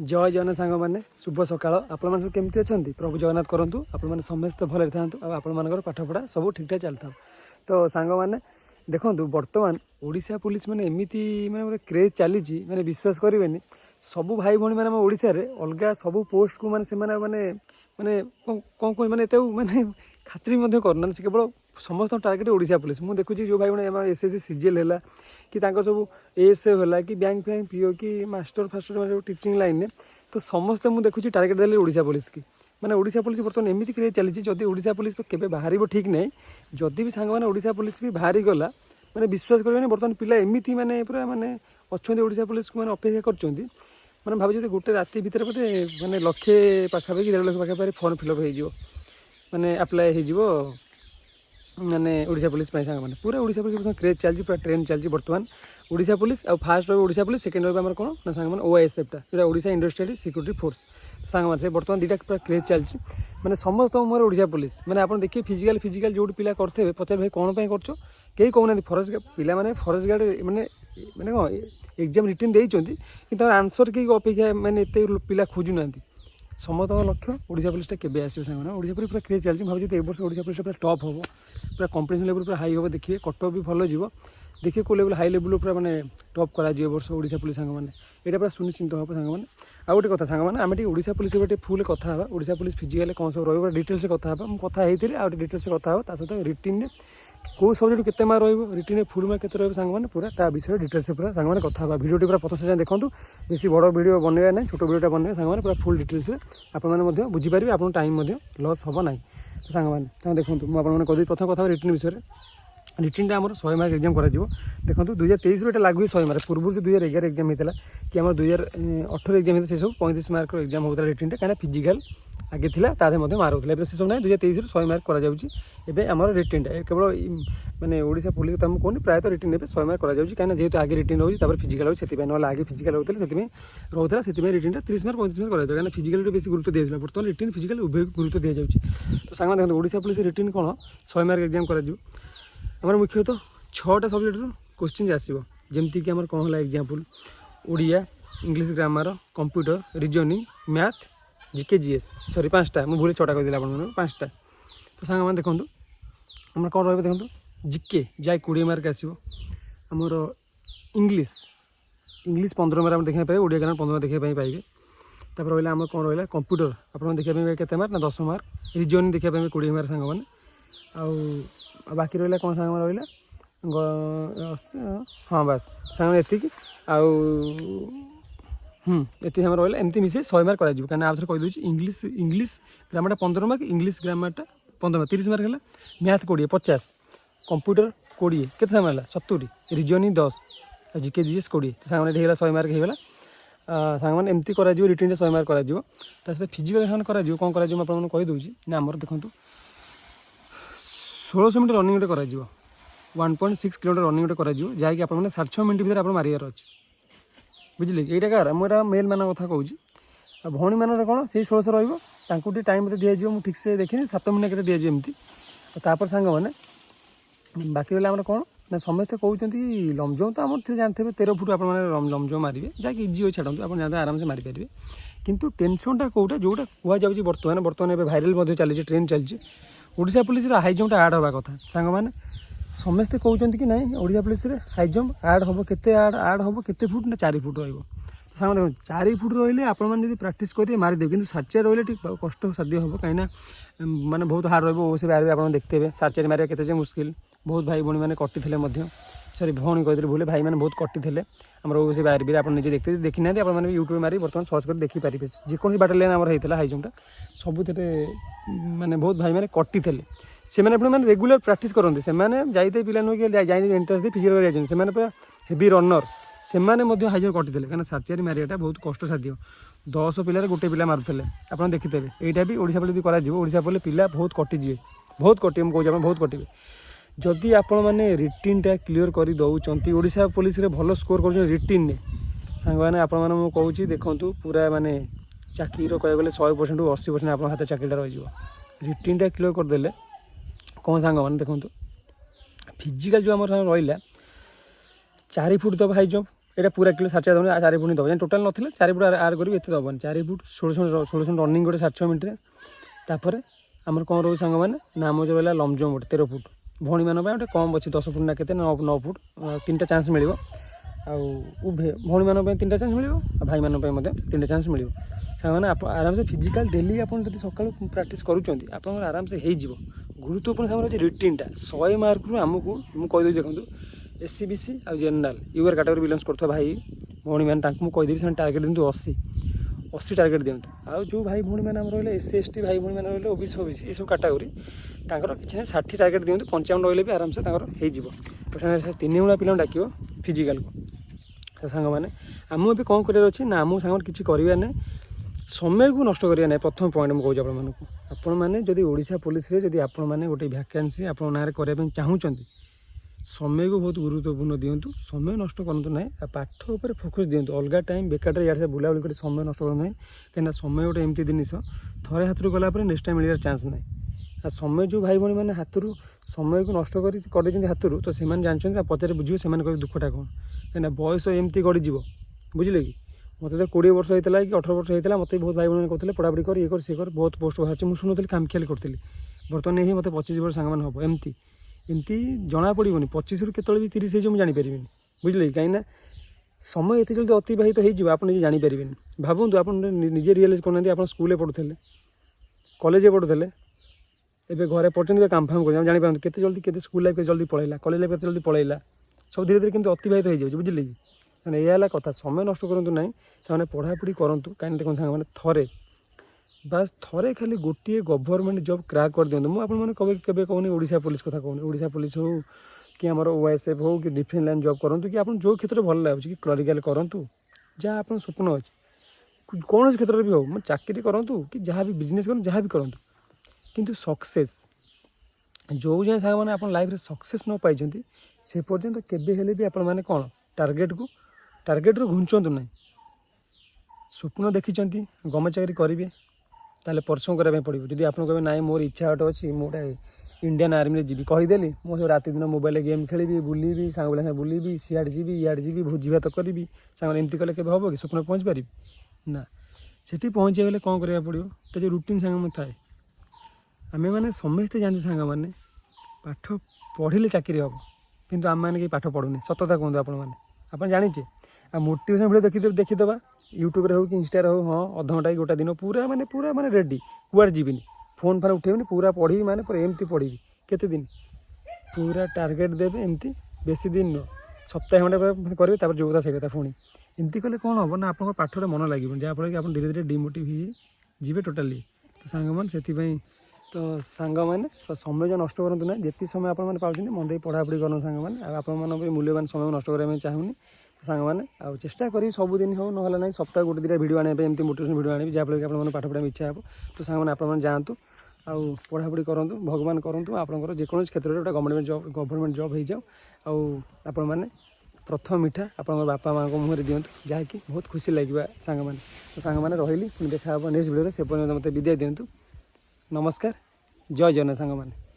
जय जगन्नाथ सांग मैंने शुभ सकाल आपण सब केमती अच्छा प्रभु जगन्नाथ करूँ आपण समस्त भले था आपण पाठपढ़ा सब ठीक ठाक चलता। तो सांग मैंने देखो बर्तमान ओडिशा पुलिस मैंने एमती मैंने गोटे क्रेज चली मैंने विश्वास करेंगे सबू भाई भाई मैंने ओडिशा रे अलग सब पोस्ट को मैंने मैंने मैंने कौन कह मैंने मैंने खातिर करना से केवल समस्त टार्गेट ओडिशा पुलिस मुझे देखुची जो भाई मैंने एसएससी सीजीएल है कि सब एएसएफ है कि बैंक फैंक पीओ कि मास्टर फास्टर टीचिंग लाइन में तो समस्ते मुझे देखुची टार्गेट देले ओडिशा पुलिस की मैंने ओडिशा पुलिस बर्तमान एमती क्रिए चली जदि ओडिशा पुलिस तो केबे बाहर ठीक नहीं जदि भी सांग मैंने ओडिशा पुलिस भी बाहरी गला मैंने विश्वास करें बर्तमान पिला एमती मैंने पूरा मैंने अच्छा ओडिशा पुलिस को मैंने अपेक्षा कर मैंने भावी गोटे राति भितर बोधे मैंने लक्षे पाखापाखि 1.5 लाख पाखापाखि फॉर्म फिलअप हो मैंने आप्लाय हो मैंने ओडिशा पुलिस सांग मैंने पूरा ओडिशा पुलिस क्रेज चलती पूरा ट्रेंड चलती बर्तमान ओडिशा पुलिस और फास्ट रही ओडिशा पुलिस सेकेंड रही कौन ना सांग मैंने ओआईएसएफ जो ओडिशा इंडस्ट्रियल सिक्योरिटी फोर्स सांग मैंने बर्तमान दुटा पूरा क्रेज चलती मैंने समस्त मोर ओडिशा पुलिस मैंने आप देखिए फिजिकाल जो पिला करते पचार भाई कौन कर कहीं कहना फरेस्ट पिला मैंने फरेस्ट गार्ड मैंने मैंने कौन एग्जाम रिटर्न देते आंसर कई अपेक्षा मैंने एत पिला खोजुना समस्त लक्ष्य ओडिशा पुलिस केबे आसो सांग ओडिशा पुलिस पूरा क्रेज चलती भाई ए वर्ष ओडिशा पुलिस पूरा टॉप हम पूरा कंपिटिशन लेवल पूरा हाई हम देखिए कटअप भी भल जीव देखिए को लेवल हाई लेवल पूरा मैंने टॉप करा वर्ष ओडिशा पुलिस सांग मैंने यहाँ पूरा सुनिश्चित हम सांग मैंने आ गोटे कथा सांग मैंने आम ओडिशा पुलिस गोटे फुल कथा ओडिशा पुलिस फिजिकाल कौन सब रही डिटेल्स कथा कथा होती है डिटेल्स कथा सहित रिटिन कौ सब्जेक्ट केते मार्क रिटिन फुल मार्क केते सांग मैंने पूरा ता विषय डिटेल्स पूरा सांग मैंने कथा भिडियो पूरा प्रथम से देखो बेसी बड़ वीडियो बनवा ना छोट वीडियो बनवा सांग मैंने पूरा फुल डिटेल्स आपने बुझीपारे आप टाइम लॉस हम ना सांग मैंने देखो मुझे कह प्रथम कथा रिटिन विषय रिटिन आम 100 मार्क एग्जाम कर देखो 2023 में लागू 100 मार्क पूर्व 2011 एग्जाम होता कि आम 2018 एग्जाम होता से सब 35 मार्क एग्जाम होता रिटिन कहीं फिजिकाल आगे था तादे मार्क होता से सब ना 2023 100 मार्क कर रिटिन केवल मैंने ओडिशा पुलिस तुम कहूँ प्रायतः रिटिन 100 मार्क कर कहीं जेहतु आगे रिटिन रोज फिजिकाल हो ना आगे फिजिकाल होता है रोता से रिटिन 30 मार्क 35 मार्क कर कहीं फिजिकाल बेसी गुरुत्व दिया बर्तमान रिटिन फिजिकाल उभय गुरुत्व दि जाए तो सांग देखो ओडिशा पुलिस रिटिन कौन 100 मार्क एग्जाम कर मुख्यतः 6टा सब्जेक्ट क्वेश्चन आसो जमती कि कौन है example Odia English grammar computer reasoning math GK GS sorry 5टा मुझे भूल 6टा कही आप 5टा तो सांग मैंने देखो आम कौन रहा देखो जीके जाए 20 मार्क आसो आमर इंग्लिश 15 मार्क देखा पाए ओडिया ग्रामर 15 देखा पाइबे तापर रहा आम कौन रहा कंप्यूटर आप देखा के मार्क ना 10 मार्क रीजनिंग देखा 20 मार्क सांग मैंने आ बाकी रहा कौन सांग रहा हाँ बस सांग एति ये आम रहा एमती मिसे 100 मार्क कर कहीं आप कहीदे English grammar 15 mark English grammar 15 mark 30 mark है मैथ 20 50 कंप्यूटर 20 के है 70 रीजनिंग 10 जीके जीएस 20 सांगे 100 मार्क होगा सांग मैंने एमती कर रिटिन 100 मार्क कर फिजिकाल कौन कर कहीदे ना आमर देखो 1600 मीटर रनिंग गोटे कर 1.6 किलोमीटर रनिंग गोटे कर जहाँकि आप 6.5 मिनट भितर आप मारियार अच्छे बुझे कि यहाँ कार मुझे मेल मान कथा कहूँ भौणी मान कौन से 1600 रही टाइम मत दिज्व मुझे ठीक से देखी 7 मिनट के दिज्व एमती तापर सांग मैंने बाकी रहा आम कौन ना समस्ते कहते लंग जंप तो आम जानते 13 फुट आप लंग जंप मारे जहाँकि इजी हो छाड़ू आप जानते आराम से मारिपारे कितु टेनसनटा कौटा जोटा कहुच्छे बर्तमान भाइराल चली ट्रेंड चलती ओडिशा पुलिस हाई जंप आड हवा कथा सांग मैंने समस्ते कहते कि नहीं ओडिशा पुलिस हाई जंप आड हम के आड हम के फुट ना 4 फुट रही सांग देखो 4 फुट रही आपड़ी प्राक्ट करेंगे मारिदेवे कि 4.5 रही कष्ट साध्य हम कहीं माने बहुत हार्ड रही से बाहर आप देखते हैं 4.5 मारे के मुस्किल बहुत भाई भौणी मैंने कटी थे सरी भौणी कहते भूले भाई मैंने बहुत कटी थे आम से बाहर भी आप निजे देखते देखी ना आप यूट्यूब मारी बर्तमान सर्च कर देखिपारे जेको बाटालियन आम होता हाई जंपटा सबुत माने बहुत भाई मैंने कटी थे से मैंने रेगुलर प्राक्ट करते से जाते पिला नुह कि एंट्रेंस दे फिजिकल जाते पूरा हेवी रनर से हाई जंप कटी थे कहीं 4.5 मारियाटा बहुत कष्ट साध्य 10 पिलार गोटे पिला मारुले आप देखिथे यहाँ भी ओडिशा पुलिस ओडिशा पुलिस पिला बहुत कटिजे बहुत कटे मुझे बहुत कटे जदि आपण मैंने रिटिनटा क्लीयर कर दौरान ओडिशा पुलिस भल स्कोर कर रिटिन सांग मैंने कहूँ देखूँ पूरा माने चाकरीर कह गले 100% ରୁ 80% आप हाथ चाकरीटा रही रिटिनटा क्लीयर करदे कौन सांग मैंने देखो फिजिकाल जो आम रहा 4 फुट दब हाई जंप এটা पूरा किलो 4.5 देवे 4 फुट दब टोटाल ना 4 फुट आर करी एत दबन 4 फुट 16 रनिंग गोटे 60 मिनट तापर आमर कौन रोज सांग मैंने ना आम जो रहा लंब जम्प 13 फुट भौणी मान गोटे कम अच्छे 10 फुट ना के 9 फुट 3टा चान्स मिल उभे भौणी मान 3टा चान्स मिल भाई मान 3टा चान्स मिल मैंने आराम से फिजिकाल डेली आप सका प्राक्ट कर आराम से हो गुरुत्वपूर्ण सामने रिटिनटा 100 मार्क रु आमको मुझे कहीदेवी देखूँ एससीबीसी आ जेनराल यूआर कैटेगरी बिलंग्स कर भाई भौणी मैंने कहीदेवी टार्गेट दिंतु 80 टार्गेट दिंतु आउ जो भाई भौणी मैंने रही एससी एसटी भाई भौणी मैंने रही ओबीसी ओबीसी ये सब कैटेगरी तांकर किसी 60 टार्गेट दिंतु 55 रही भी आराम से हो 3 गुणा पिला डाक फिजिकाल को सांग मैंने आम भी कौन कर ना आम सांग किसी करवा ना समय को नष्ट करवा ना प्रथम पॉइंट मुझे आपण मैंने जदि ओडिशा पुलिस रे जदि आपण मैंने गोटे वैकेंसी आप ना करने चाहूँगी समय को बहुत गुरुत्वपूर्ण दिंतु समय नष्ट करूँ ना पाठ उपर फोकस दिंतु अलग टाइम बेकार यार से बुलाबुली कर समय नष्ट करूँ ना कहीं समय गोटे एमती जिनिस थे हाथ रू गलापर नेक्स्ट टाइम मिलवार चान्स ना आ समय जो भाई भाई मैंने हाथ समय को नष्ट कर हाथ तो से जानते पचारे बुझे से दुखटा कौन कहीं बयस एमती गड़ीज बुझे कि मत तो 20 वर्ष होता कि 18 वर्ष होता मत बहुत भाई भाई कहते पढ़ापढ़ी कर ये कर सी कर बहुत पोस्ट बाहर मुझे शुणुली कामखियाल करी बर्तमान ही मत 25 वर्ष सांग हम एमती एमती जना पड़ोनी 25 रु के भी 30 हो जापर बुझे कि कहीं समय एत जल्दी अतिबाहित हो जापर भावतु आप निजे रियलाइज करना आप स्कूल पढ़ुते कॉलेज पढ़ुते एवं घरे पढ़ते काम फाम कर जापर के जल्दी के स्कूल लाइफ जल्दी पलैला कॉलेज लाइफ जल्दी पलैला सब धीरे धीरे केमती अतिबाहित हो जाए बुझे कि मैंने यह कथा समय नष्ट करूँ ना से पढ़ापढ़ी करूँ कहीं देखो सारे थरे बास थरे खाली गोटे गवर्नमेंट जॉब क्रैक कर दिखाँ मुझे कभी कहूनी ओडिशा पुलिस कथा कहूनी ओडिशा पुलिस हो कि आम ओएसएफ हो कि डिफेन्स लाइन जॉब करूँ कि आप जो क्षेत्र में भल लगे कि क्लरिकल करूँ जहाँ आप स्वप्न अच्छे कौन क्षेत्र भी हो मैं चाकरी करूँ कि जहाँ भी बिजनेस करूँ जहाँ भी करूँ किंतु सक्सेस जो जाए साग मैंने आप लाइफ सक्सेस न पाई से पर्यंत केबे हेले भी आपण मैंने कौन टार्गेट रू घुंचतु ना स्वप्न देखी गवर्नमेंट चाकरी करेंगे ताले परिश्रम करने पड़ो जब आप कहे ना मोर इच्छा गोटे अच्छी मोटे इंडियन आर्मी जी कहीदेली मुझे रात दिन मोबाइल गेम खेली बुलि सांग बुलि सियाड़े जी इाड़े जी भोजी भात करी सांग एमती कले के हम कि स्वप्न पहुँच पारि ना से पहुँचे गले कौन करा पड़ो तो जो रुटीन सांग में थाए आम मैंने समस्ते जानते सांग मैंने पाठ पढ़े चाकरी हम किंतु आम मैंने कहीं पाठ पढ़ुनी सतता कहते आप जाचे आ मोटिवेशन भिडियो देखीदे यूट्यूब रे हो कि इंस्टा हो हाँ अध घंटा गोटा दिन पूरा माने रेडी कुआर जीविनी फोन फान उठेबनी पूरा पढ़ी माने पूरा एमती पढ़ी केते दिन पूरा टार्गेट देवे एमती बेसी दिन न सप्ताह खंडे करेंगे तापर जो कथा से कथा पुणी एमती कले कौन हम ना आप पाठर मन लगे जहाँफल कि आप धीरे धीरे डिमोटिव जी टोटाली तो सांग मैंने से तो सांग मैंने समय जो नष्ट करूँ ना जिते समय आप पाँच मन दे पढ़ापढ़ी करूँ सांग मैंने आप मूल्यवान समय नष्ट करने चाहूनी सांग मैंने आ चेष्टा करी सबुदिन हो ना ना सप्ताह गोटे दुटा भिडियो आने एमती मोटिवेशन भिडियो आने जहाँफल कि आप पाठ पढ़ा इच्छा हो तो सांग मैंने आप जातु आउ पढ़ापढ़ी करूँ भगवान करूँ आपंकर जेको क्षेत्र में गवर्नमेंट जॉब हो जाओ आपण मैंने प्रथम मिठा आप बापा माँ मुहर दिंतु जहाँकि बहुत खुशी लगे सांग मैंने तो सांग मैंने रही देखा नेक्स्ट भिडियो से पर्यटन मत विदाय दिंतु नमस्कार जय जगन्नाथ सांग मैंने।